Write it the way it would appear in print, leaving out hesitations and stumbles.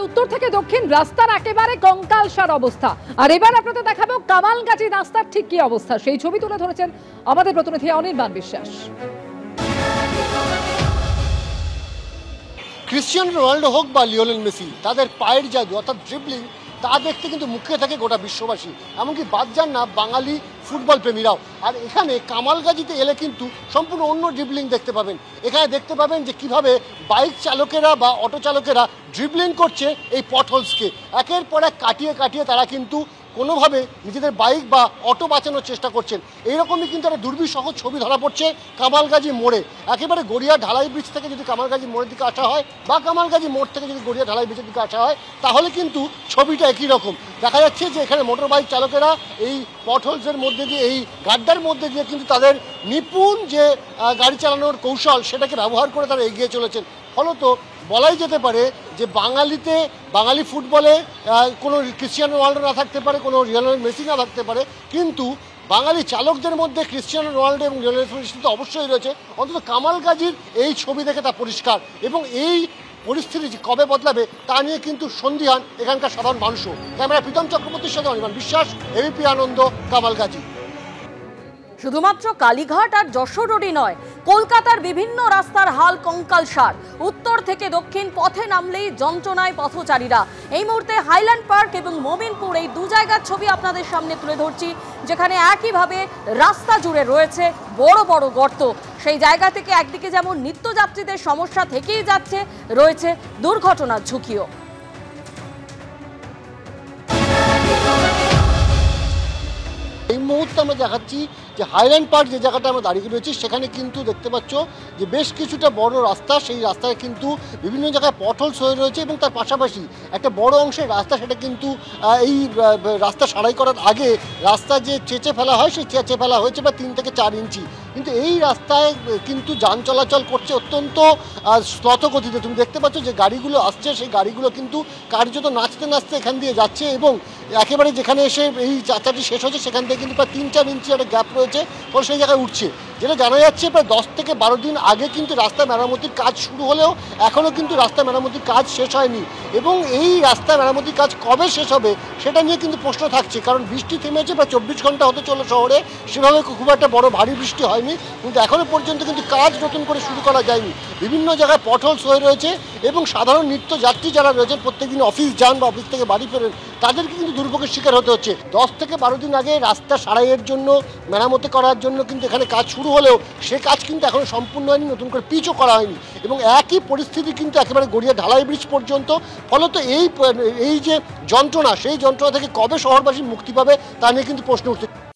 উত্তর থেকে দক্ষিণ রাস্তার একেবারে কঙ্কালসার অবস্থা। আর এবার আপনাদের দেখাবো কামালগাজী রাস্তার ঠিক কি অবস্থা, সেই ছবি তুলে ধরেছেন আমাদের প্রতিনিধি অনির্বাণ বিশ্বাস। ক্রিশ্চিয়ানো রোনাল্ডো হোক বা লিওনেল মেসি, তাদের পায়ের জাদু অর্থাৎ ড্রিবলিং তা দেখতে কিন্তু মুখে থাকে গোটা বিশ্ববাসী, এমনকি বাদ যান না বাঙালি ফুটবল প্রেমীরাও। আর এখানে কামালগাজীতে এলে কিন্তু সম্পূর্ণ অন্য ড্রিবলিং দেখতে পাবেন। এখানে দেখতে পাবেন যে কিভাবে বাইক চালকেরা বা অটো চালকেরা ড্রিবলিং করছে এই পটহোলসকে, একের পর এক কাটিয়ে কাটিয়ে তারা কিন্তু কোনোভাবে নিজেদের বাইক বা অটো বাঁচানোর চেষ্টা করছেন। এইরকমই কিন্তু একটা দুর্বিষহ ছবি ধরা পড়ছে কামালগাজী মোড়ে। একেবারে গড়িয়া ঢালাই ব্রিজ থেকে যদি কামালগাজী মোড়ের দিকে আসা হয় বা কামালগাজী মোড় থেকে যদি গড়িয়া ঢালাই ব্রিজের দিকে আসা হয়, তাহলে কিন্তু ছবিটা একই রকম দেখা যাচ্ছে যে এখানে মোটর বাইক চালকেরা এই পটহোলসের মধ্যে দিয়ে, এই গাড্ডার মধ্যে দিয়ে কিন্তু তাদের নিপুণ যে গাড়ি চালানোর কৌশল সেটাকে ব্যবহার করে তারা এগিয়ে চলেছেন। ফলত বলাই যেতে পারে যে বাঙালি ফুটবলে কোনো ক্রিশ্চিয়ানো রোনাল্ডো না থাকতে পারে, কোনো লিওনেল মেসি না থাকতে পারে, কিন্তু বাঙালি চালকদের মধ্যে ক্রিশ্চিয়ানো রোনাল্ডো এবং লিওনেল মেসি তো অবশ্যই রয়েছে। অন্তত কামালগাজীর এই ছবি দেখে তা পরিষ্কার, এবং এই পরিস্থিতি যে কবে বদলাবে তা নিয়ে কিন্তু সন্দিহান এখানকার সাধারণ মানুষও। ক্যামেরা প্রীতম চক্রবর্তীর সাথে অনির্বাণ বিশ্বাস, এবিপি আনন্দ, কামালগাজী। শুধুমাত্র কালীঘাট আর যশোর রোডই নয়, কলকাতার বিভিন্ন রাস্তার হাল কঙ্কালসার। উত্তর থেকে দক্ষিণ পথে নামলেই যন্ত্রণায় পথচারীরা। এই মুহূর্তে হাইল্যান্ড পার্ক এবং মোমিনপুর এই দু জায়গার ছবি আপনাদের সামনে তুলে ধরছি, যেখানে একইভাবে রাস্তা জুড়ে রয়েছে বড় বড় গর্ত। সেই জায়গা থেকে একদিকে যেমন নিত্যযাত্রীদের সমস্যা থেকেই যাচ্ছে, রয়েছে দুর্ঘটনার ঝুঁকিও। এই মুহূর্তে আমরা দেখাচ্ছি যে হাইল্যান্ড পার্ক যে জায়গাটা আমরা দাঁড়িয়ে রয়েছি, সেখানে কিন্তু দেখতে পাচ্ছ যে বেশ কিছুটা বড় রাস্তা, সেই রাস্তায় কিন্তু বিভিন্ন জায়গায় পটহোলস হয়ে রয়েছে, এবং তার পাশাপাশি একটা বড় অংশের রাস্তা সেটা কিন্তু এই রাস্তা সারাই করার আগে রাস্তা যে চেঁচে ফেলা হয়, সেই চেঁচে ফেলা হয়েছে বা 3 থেকে 4 ইঞ্চি। কিন্তু এই রাস্তায় কিন্তু যান চলাচল করছে অত্যন্ত শ্লথ গতিতে। তুমি দেখতে পাচ্ছ যে গাড়িগুলো আসছে, সেই গাড়িগুলো কিন্তু কার্যত নাচতে নাচতে এখান দিয়ে যাচ্ছে, এবং একেবারে যেখানে এসে এই যাত্রাটি শেষ হচ্ছে সেখান থেকে কিন্তু প্রায় 3-4 ইঞ্চি একটা গ্যাপ রয়েছে, ফলে সেই জায়গায় উঠছে। যেটা জানা যাচ্ছে প্রায় 10 থেকে 12 দিন আগে কিন্তু রাস্তা মেরামতির কাজ শুরু হলেও এখনও কিন্তু রাস্তা মেরামতির কাজ শেষ হয়নি, এবং এই রাস্তা মেরামতির কাজ কবে শেষ হবে সেটা নিয়ে কিন্তু প্রশ্ন থাকছে। কারণ বৃষ্টি থেমেছে, প্রায় 24 ঘন্টা হতে চলো শহরে, সেভাবে খুব একটা বড় ভারী বৃষ্টি হয়নি, কিন্তু এখনও পর্যন্ত কিন্তু কাজ নতুন করে শুরু করা যায়নি। বিভিন্ন জায়গায় পটহোলস হয়ে রয়েছে, এবং সাধারণ নিত্যযাত্রী যারা রয়েছেন প্রত্যেকদিন অফিস যান বা অফিস থেকে বাড়ি ফেরেন, তাদেরকে কিন্তু দুর্ভোগের শিকার হতে হচ্ছে। 10 থেকে 12 দিন আগে রাস্তা সারাইয়ের জন্য, মেরামতি করার জন্য কিন্তু এখানে কাজ শুরু হলেও সে কাজ কিন্তু এখনও সম্পূর্ণ হয়নি, নতুন করে পিচও করা হয়নি, এবং একই পরিস্থিতি কিন্তু একেবারে গড়িয়া ঢালাই ব্রিজ পর্যন্ত। ফলত এই যে যন্ত্রণা, সেই যন্ত্রণা থেকে কবে শহরবাসী মুক্তি পাবে তা নিয়ে কিন্তু প্রশ্ন উঠছে।